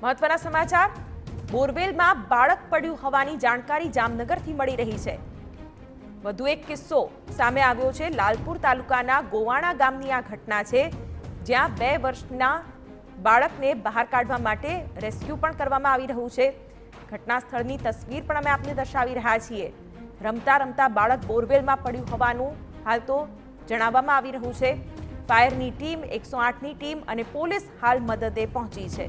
મહત્વના સમાચાર બોરવેલમાં બાળક પડ્યું હોવાની જાણકારી જામનગરથી મળી રહી છે। વધુ એક કિસ્સો સામે આવ્યો છે। લાલપુર તાલુકાના ગોવાણા ગામની આ ઘટના છે, જ્યાં 2 વર્ષના બાળકને બહાર કાઢવા માટે રેસ્ક્યુ પણ કરવામાં આવી રહ્યું છે। ઘટના સ્થળની તસવીર પણ અમે આપને દર્શાવી રહ્યા છીએ। રમતા રમતા બાળક બોરવેલમાં પડ્યું હોવાનું હાલ તો જણાવવામાં આવી રહ્યું છે। ફાયરની ટીમ, 108ની ટીમ અને પોલીસ હાલ મદદે પહોંચી છે।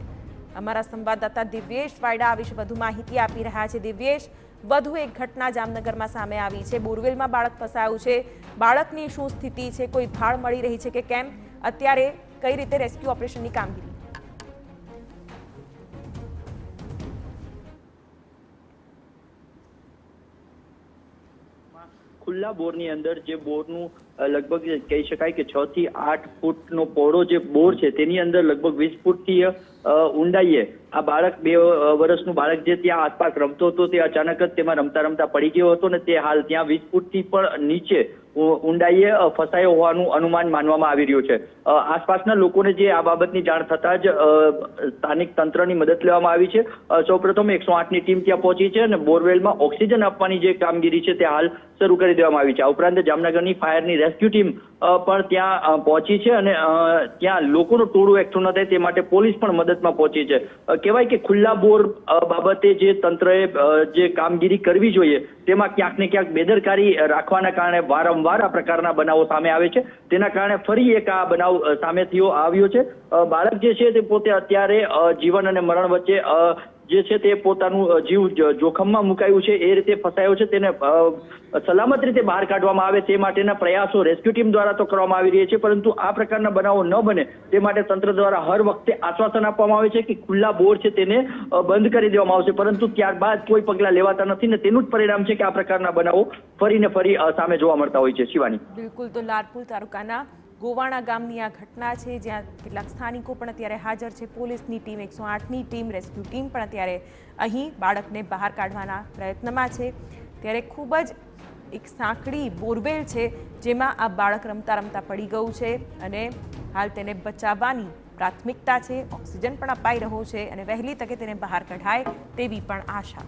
અમારા સંવાદદાતા દિવ્યેશ વાયડા આ વિશે વધુ માહિતી આપી રહ્યા છે। દિવ્યેશ, વધુ એક ઘટના જામનગરમાં સામે આવી છે। બોરવેલમાં બાળક ફસાયું છે। બાળકની શું સ્થિતિ છે? કોઈ ભાળ મળી રહી છે કે કેમ? અત્યારે કઈ રીતે રેસ્ક્યુ ઓપરેશનની કામગીરી? ખુલ્લા બોરની અંદર જે બોરનું લગભગ કહી શકાય કે 6 થી 8 ફૂટનો પહોળો જે બોર છે, તેની અંદર લગભગ 20 ફૂટથી ઊંડાઈએ આ બાળક 2 વર્ષનું બાળક જે ત્યાં આસપાસ રમતો હતો, તે અચાનક જ તેમાં રમતા રમતા પડી ગયો હતો ને તે હાલ ત્યાં 20 ફૂટથી પણ નીચે ઊંડાઈએ ફસાયો હોવાનું અનુમાન માનવામાં આવી રહ્યું છે। આસપાસના લોકોને જે આ બાબતની જાણ થતાં જ સ્થાનિક તંત્રની મદદ લેવામાં આવી છે। સૌપ્રથમ 108ની ટીમ ત્યાં પહોંચી છે અને બોરવેલમાં ઓક્સિજન આપવાની જે કામગીરી છે તે હાલ શરૂ કરી દેવામાં આવી છે। આ ઉપરાંત જામનગરની ફાયરની રેસ્ક્યુ ટીમ પણ ત્યાં પહોંચી છે અને ત્યાં લોકોનું ટોળું એકઠું ન થાય તે માટે પોલીસ પણ મદદમાં પહોંચી છે। કહેવાય કે ખુલ્લા બોર બાબતે જે તંત્રએ જે કામગીરી કરવી જોઈએ તેમાં ક્યાંક ને ક્યાંક બેદરકારી રાખવાના કારણે વારંવાર આ પ્રકારના બનાવો સામે આવે છે। તેના કારણે ફરી એક આ બનાવ સામે આવ્યો છે। બાળક જે છે તે પોતે અત્યારે જીવન અને મરણ વચ્ચે જે છે તે પોતાનું જીવ જોખમમાં મુકાયું છે, એ રીતે ફસાયો છે। તેને સલામત રીતે બહાર કાઢવામાં આવે તે માટેના પ્રયાસો રેસ્ક્યુ ટીમ દ્વારા તો કરવામાં આવી રહ્યા છે, પરંતુ આ પ્રકારના બનાવો ન બને તે માટે તંત્ર દ્વારા હર વખતે આશ્વાસન આપવામાં આવે છે કે ખુલ્લા બોર છે તેને બંધ કરી દેવામાં આવશે, પરંતુ ત્યારબાદ કોઈ પગલાં લેવાતા નથી ને તેનું જ પરિણામ છે કે આ પ્રકારના બનાવો ફરીને ફરી સામે જોવા મળતા હોય છે। શિવાની, બિલકુલ, તો લાલપુર તાલુકાના ગોવાણા ગામની આ ઘટના છે, જ્યાં કેટલાક સ્થાનિકો પણ અત્યારે હાજર છે। પોલીસની ટીમ, 108ની ટીમ, રેસ્ક્યુ ટીમ પણ અત્યારે અહીં બાળકને બહાર કાઢવાના પ્રયત્નમાં છે। ત્યારે ખૂબ જ એક સાંકડી બોરવેલ છે, જેમાં આ બાળક રમતા રમતા પડી ગયું છે અને હાલ તેને બચાવવાની પ્રાથમિકતા છે। ઓક્સિજન પણ અપાઈ રહ્યો છે અને વહેલી તકે તેને બહાર કઢાય તેવી પણ આશા।